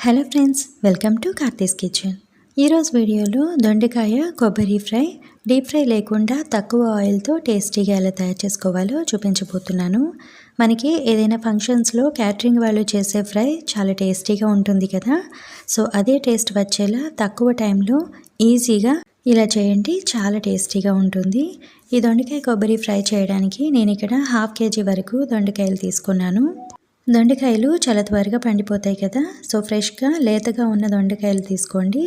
Hello friends, welcome to Karthi's kitchen. ఈరోజు వీడియోలో దొండకాయ కొబ్బరి ఫ్రై డీప్ ఫ్రై లేకుండా తక్కువ ఆయిల్తో టేస్టీగా ఎలా తయారు చేసుకోవాలో చూపించబోతున్నాను. మనకి ఏదైనా ఫంక్షన్స్లో క్యాటరింగ్ వాళ్ళు చేసే ఫ్రై చాలా టేస్టీగా ఉంటుంది కదా. సో అదే టేస్ట్ వచ్చేలా తక్కువ టైంలో ఈజీగా ఇలా చేయండి, చాలా టేస్టీగా ఉంటుంది. ఈ దొండకాయ కొబ్బరి ఫ్రై చేయడానికి నేను ఇక్కడ 1/2 kg వరకు దొండకాయలు తీసుకున్నాను. దొండకాయలు చాలా త్వరగా పండిపోతాయి కదా. సో ఫ్రెష్గా లేతగా ఉన్న దొండకాయలు తీసుకోండి.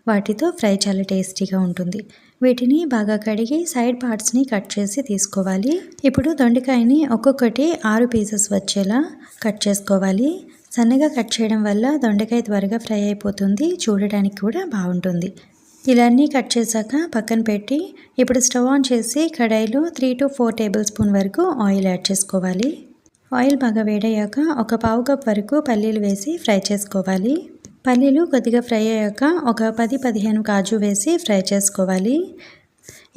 వాటితో ఫ్రై చాలా టేస్టీగా ఉంటుంది. వీటిని బాగా కడిగి సైడ్ పార్ట్స్ని కట్ చేసి తీసుకోవాలి. ఇప్పుడు దొండకాయని ఒక్కొక్కటి 6 పీసెస్ వచ్చేలా కట్ చేసుకోవాలి. సన్నగా కట్ చేయడం వల్ల దొండకాయ త్వరగా ఫ్రై అయిపోతుంది, చూడడానికి కూడా బాగుంటుంది. ఇలా అన్నీ కట్ చేశాక పక్కన పెట్టి ఇప్పుడు స్టవ్ ఆన్ చేసి కడాయిలో 3 to 4 టేబుల్ స్పూన్ వరకు ఆయిల్ యాడ్ చేసుకోవాలి. ఆయిల్ బాగా వేడయ్యాక ఒక 1/2 కప్ వరకు పల్లీలు వేసి ఫ్రై చేసుకోవాలి. పల్లీలు కొద్దిగా ఫ్రై అయ్యాక ఒక 10-15 కాజు వేసి ఫ్రై చేసుకోవాలి.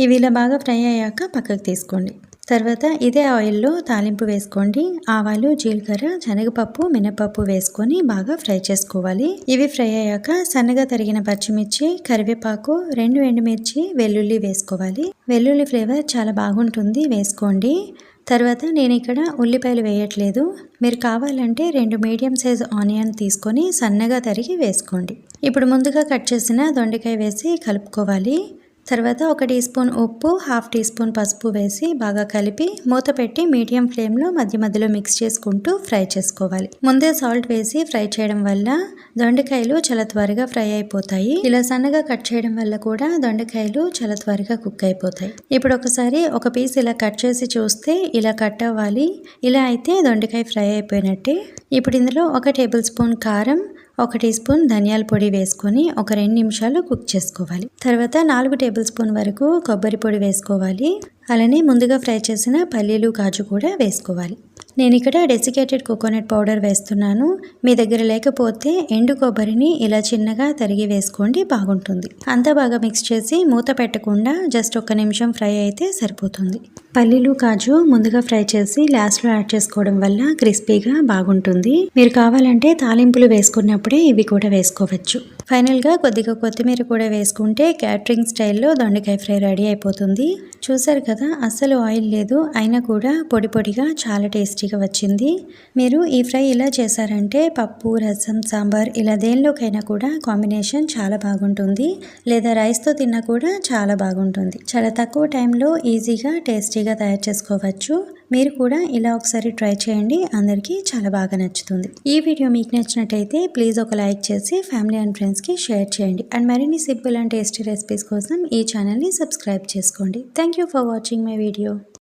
ఇవి ఇలా బాగా ఫ్రై అయ్యాక పక్కకు తీసుకోండి. తర్వాత ఇదే ఆయిల్లో తాలింపు వేసుకోండి. ఆవాలు, జీలకర్ర, శనగపప్పు, మినపప్పు వేసుకొని బాగా ఫ్రై చేసుకోవాలి. ఇవి ఫ్రై అయ్యాక సన్నగా తరిగిన పచ్చిమిర్చి, కరివేపాకు, 2 ఎండుమిర్చి, వెల్లుల్లి వేసుకోవాలి. వెల్లుల్లి ఫ్లేవర్ చాలా బాగుంటుంది, వేసుకోండి. తర్వాత నేను ఇక్కడ ఉల్లిపాయలు వేయట్లేదు. మీరు కావాలంటే 2 మీడియం సైజ్ ఆనియన్ తీసుకొని సన్నగా తరిగి వేసుకోండి. ఇప్పుడు ముందుగా కట్ చేసిన దొండకాయ వేసి కలుపుకోవాలి. తర్వాత 1 టీ స్పూన్ ఉప్పు, 1/2 టీ స్పూన్ పసుపు వేసి బాగా కలిపి మూత పెట్టి మీడియం ఫ్లేమ్లో మధ్య మధ్యలో మిక్స్ చేసుకుంటూ ఫ్రై చేసుకోవాలి. ముందే సాల్ట్ వేసి ఫ్రై చేయడం వల్ల దొండకాయలు చాలా త్వరగా ఫ్రై అయిపోతాయి. ఇలా సన్నగా కట్ చేయడం వల్ల కూడా దొండకాయలు చాలా త్వరగా కుక్ అయిపోతాయి. ఇప్పుడు ఒకసారి ఒక పీస్ ఇలా కట్ చేసి చూస్తే ఇలా కట్ అవ్వాలి. ఇలా అయితే దొండకాయ ఫ్రై అయిపోయినట్టే. ఇప్పుడు ఇందులో 1 టేబుల్ స్పూన్ కారం, 1 టీ స్పూన్ ధనియాల పొడి వేసుకొని ఒక 2 నిమిషాలు కుక్ చేసుకోవాలి. తర్వాత 4 టేబుల్ స్పూన్ వరకు కొబ్బరి పొడి వేసుకోవాలి. అలానే ముందుగా ఫ్రై చేసిన పల్లీలు, కాజు కూడా వేసుకోవాలి. నేను ఇక్కడ డెసికేటెడ్ కోకోనట్ పౌడర్ వేస్తున్నాను. మీ దగ్గర లేకపోతే ఎండు కొబ్బరిని ఇలా చిన్నగా తరిగి వేసుకోండి, బాగుంటుంది. అంతా బాగా మిక్స్ చేసి మూత పెట్టకుండా జస్ట్ 1 నిమిషం ఫ్రై అయితే సరిపోతుంది. పల్లీలు, కాజు ముందుగా ఫ్రై చేసి లాస్ట్లో యాడ్ చేసుకోవడం వల్ల క్రిస్పీగా బాగుంటుంది. మీరు కావాలంటే తాలింపులు వేసుకున్నప్పుడే ఇవి కూడా వేసుకోవచ్చు. ఫైనల్గా కొద్దిగా కొత్తిమీర కూడా వేసుకుంటే క్యాటరింగ్ స్టైల్లో దొండకాయ ఫ్రై రెడీ అయిపోతుంది. చూసారు కదా, అస్సలు ఆయిల్ లేదు, అయినా కూడా పొడి పొడిగా చాలా టేస్టీగా వచ్చింది. మీరు ఈ ఫ్రై ఇలా చేశారంటే పప్పు, రసం, సాంబార్ ఇలా దేనిలోకైనా కూడా కాంబినేషన్ చాలా బాగుంటుంది. లేదా రైస్తో తిన్నా కూడా చాలా బాగుంటుంది. చాలా తక్కువ టైంలో ఈజీగా టేస్టీగా తయారు చేసుకోవచ్చు. మీరు కూడా ఇలా ఒకసారి ట్రై చేయండి, అందరికీ చాలా బాగా నచ్చుతుంది. ఈ వీడియో మీకు నచ్చినట్టయితే ప్లీజ్ ఒక లైక్ చేసి ఫ్యామిలీ అండ్ ఫ్రెండ్స్కి షేర్ చేయండి. అండ్ మరిన్ని సింపుల్ అండ్ టేస్టీ రెసిపీస్ కోసం ఈ ఛానల్ని సబ్స్క్రైబ్ చేసుకోండి. Thank you for watching my video.